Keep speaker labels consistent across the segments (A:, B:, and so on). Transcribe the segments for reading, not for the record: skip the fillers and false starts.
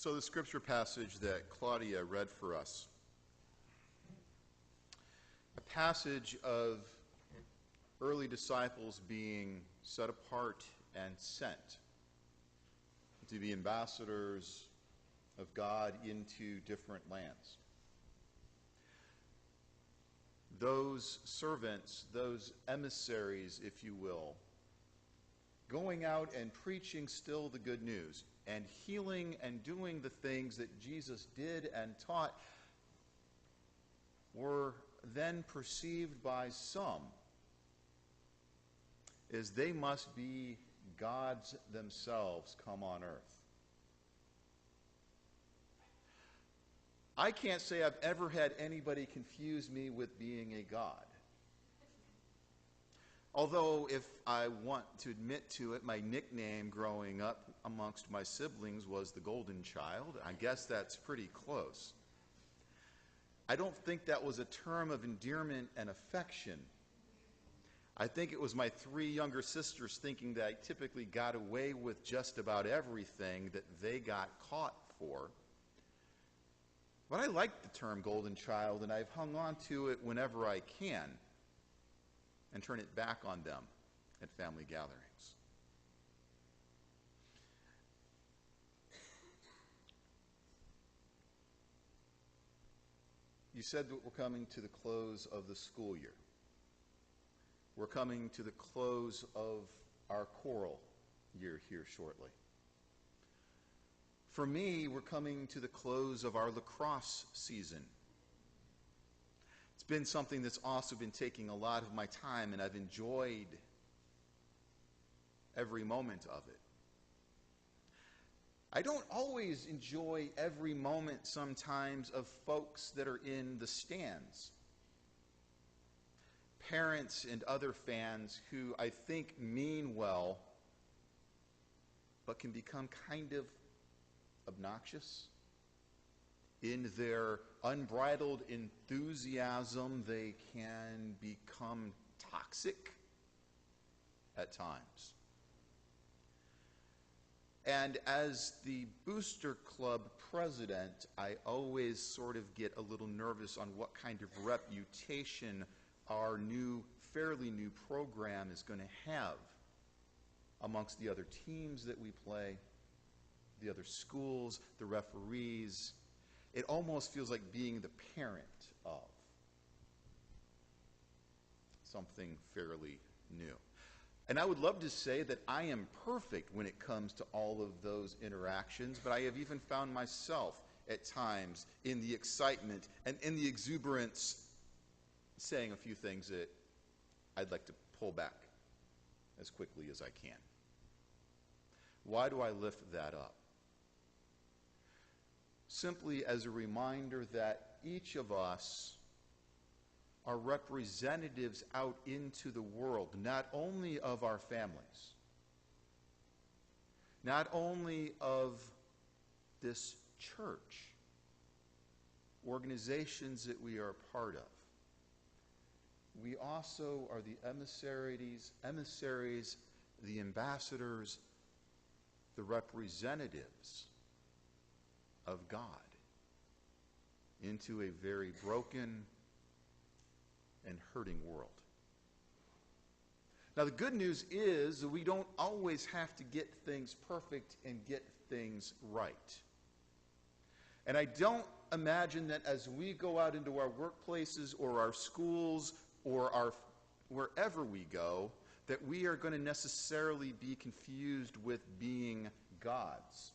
A: So the scripture passage that Claudia read for us, a passage of early disciples being set apart and sent to be ambassadors of God into different lands. Those servants, those emissaries, if you will, going out and preaching still the good news and healing and doing the things that Jesus did and taught, were then perceived by some as they must be gods themselves come on earth. I can't say I've ever had anybody confuse me with being a god. Although, if I want to admit to it, my nickname growing up amongst my siblings was the Golden Child. I guess that's pretty close. I don't think that was a term of endearment and affection. I think it was my three younger sisters thinking that I typically got away with just about everything that they got caught for. But I like the term Golden Child, and I've hung on to it whenever I can and turn it back on them at family gatherings. You said that we're coming to the close of the school year. We're coming to the close of our choral year here shortly. For me, we're coming to the close of our lacrosse season. It's been something that's also been taking a lot of my time, and I've enjoyed every moment of it. I don't always enjoy every moment sometimes of folks that are in the stands. Parents and other fans who I think mean well, but can become kind of obnoxious. In their unbridled enthusiasm, they can become toxic at times. And as the Booster Club president, I always sort of get a little nervous on what kind of reputation our fairly new program is going to have amongst the other teams that we play, the other schools, the referees. It almost feels like being the parent of something fairly new. And I would love to say that I am perfect when it comes to all of those interactions, but I have even found myself at times in the excitement and in the exuberance saying a few things that I'd like to pull back as quickly as I can. Why do I lift that up? Simply as a reminder that each of us are representatives out into the world, not only of our families, not only of this church, organizations that we are a part of. We also are the emissaries, the ambassadors, the representatives of God into a very broken and hurting world. Now, the good news is that we don't always have to get things perfect and get things right. And I don't imagine that as we go out into our workplaces or our schools or wherever we go, that we are going to necessarily be confused with being gods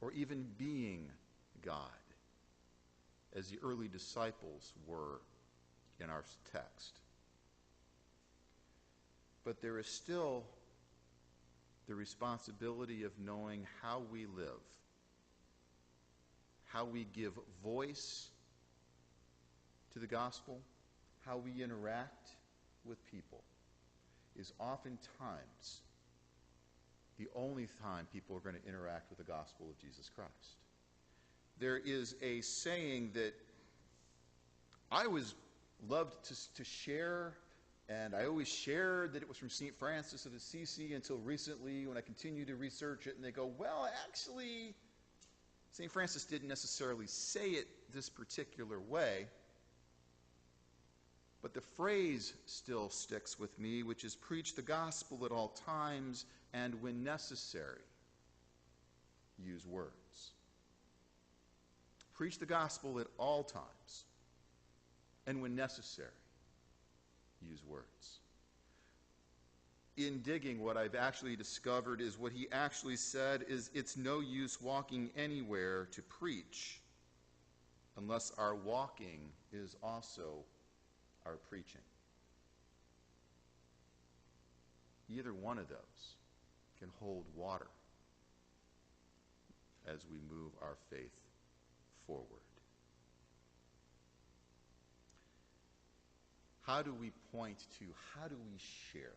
A: or even being God, as the early disciples were in our text. But there is still the responsibility of knowing how we live, how we give voice to the gospel, how we interact with people, is oftentimes the only time people are going to interact with the gospel of Jesus Christ. There is a saying that I always loved to share, and I always shared that it was from St. Francis of Assisi until recently when I continued to research it, and they go, well, actually, St. Francis didn't necessarily say it this particular way, but the phrase still sticks with me, which is preach the gospel at all times, and when necessary, use words. Preach the gospel at all times, and when necessary, use words. In digging, what I've actually discovered is what he actually said is it's no use walking anywhere to preach unless our walking is also our preaching. Either one of those can hold water as we move our faith forward. How do we point to, how do we share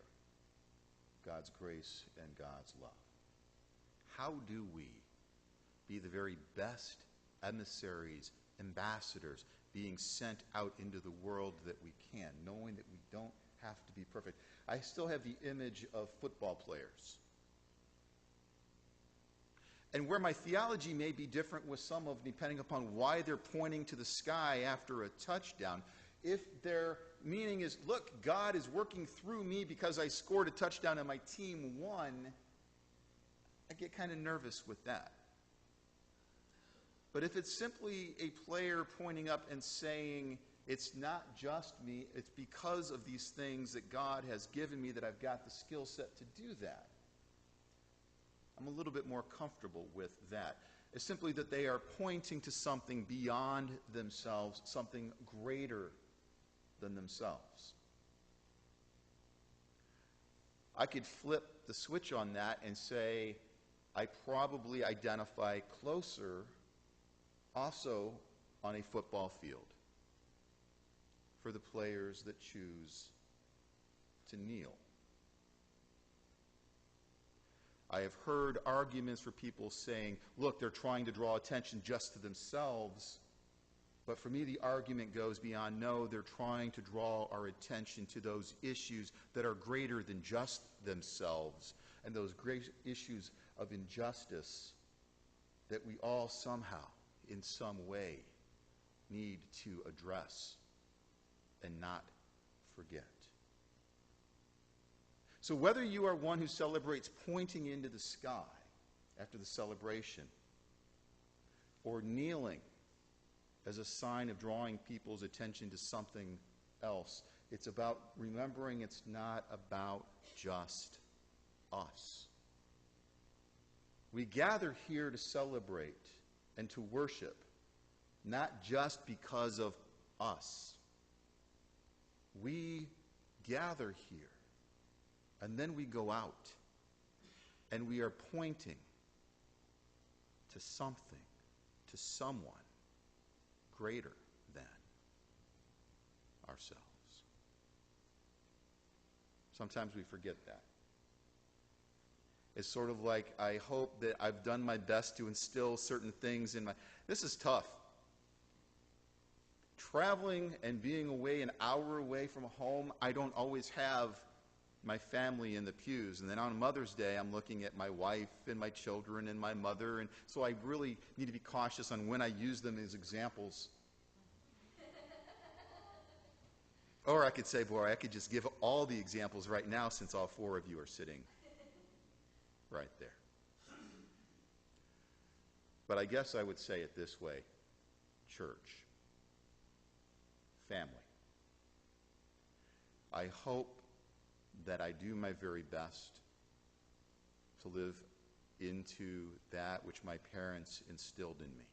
A: God's grace and God's love? How do we be the very best emissaries, ambassadors, being sent out into the world that we can, knowing that we don't have to be perfect? I still have the image of football players. And where my theology may be different with some of, depending upon why they're pointing to the sky after a touchdown, if their meaning is, look, God is working through me because I scored a touchdown and my team won, I get kind of nervous with that. But if it's simply a player pointing up and saying, it's not just me, it's because of these things that God has given me that I've got the skill set to do that, I'm a little bit more comfortable with that. It's simply that they are pointing to something beyond themselves, something greater than themselves. I could flip the switch on that and say, I probably identify closer also on a football field for the players that choose to kneel. I have heard arguments for people saying, look, they're trying to draw attention just to themselves. But for me, the argument goes beyond, no, they're trying to draw our attention to those issues that are greater than just themselves, and those great issues of injustice that we all somehow, in some way, need to address and not forget. So whether you are one who celebrates pointing into the sky after the celebration, or kneeling as a sign of drawing people's attention to something else, it's about remembering it's not about just us. We gather here to celebrate and to worship, not just because of us. We gather here, and then we go out, and we are pointing to something, to someone greater than ourselves. Sometimes we forget that. It's sort of like, I hope that I've done my best to instill certain things in my... This is tough. Traveling and being away, an hour away from home, I don't always have my family in the pews. And then on Mother's Day, I'm looking at my wife and my children and my mother. And so I really need to be cautious on when I use them as examples. Or I could say, boy, I could just give all the examples right now since all four of you are sitting right there. But I guess I would say it this way: church, family. I hope that I do my very best to live into that which my parents instilled in me.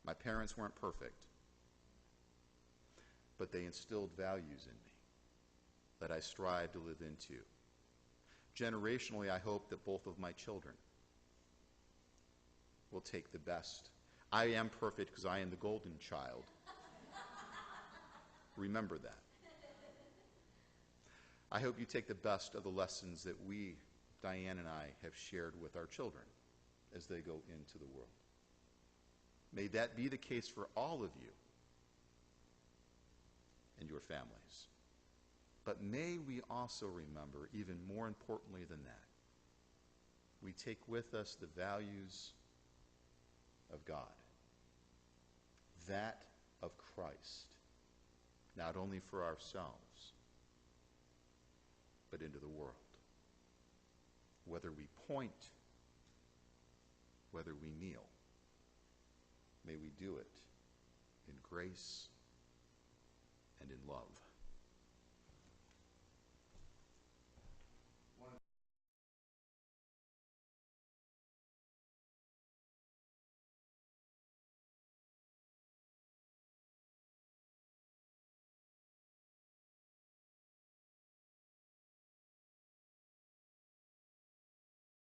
A: My parents weren't perfect, but they instilled values in me that I strive to live into. Generationally, I hope that both of my children will take the best. I am perfect because I am the golden child. Remember that. I hope you take the best of the lessons that we, Diane and I, have shared with our children as they go into the world. May that be the case for all of you and your families. But may we also remember, even more importantly than that, we take with us the values of God, that of Christ, not only for ourselves, but into the world. Whether we point, whether we kneel, may we do it in grace and in love.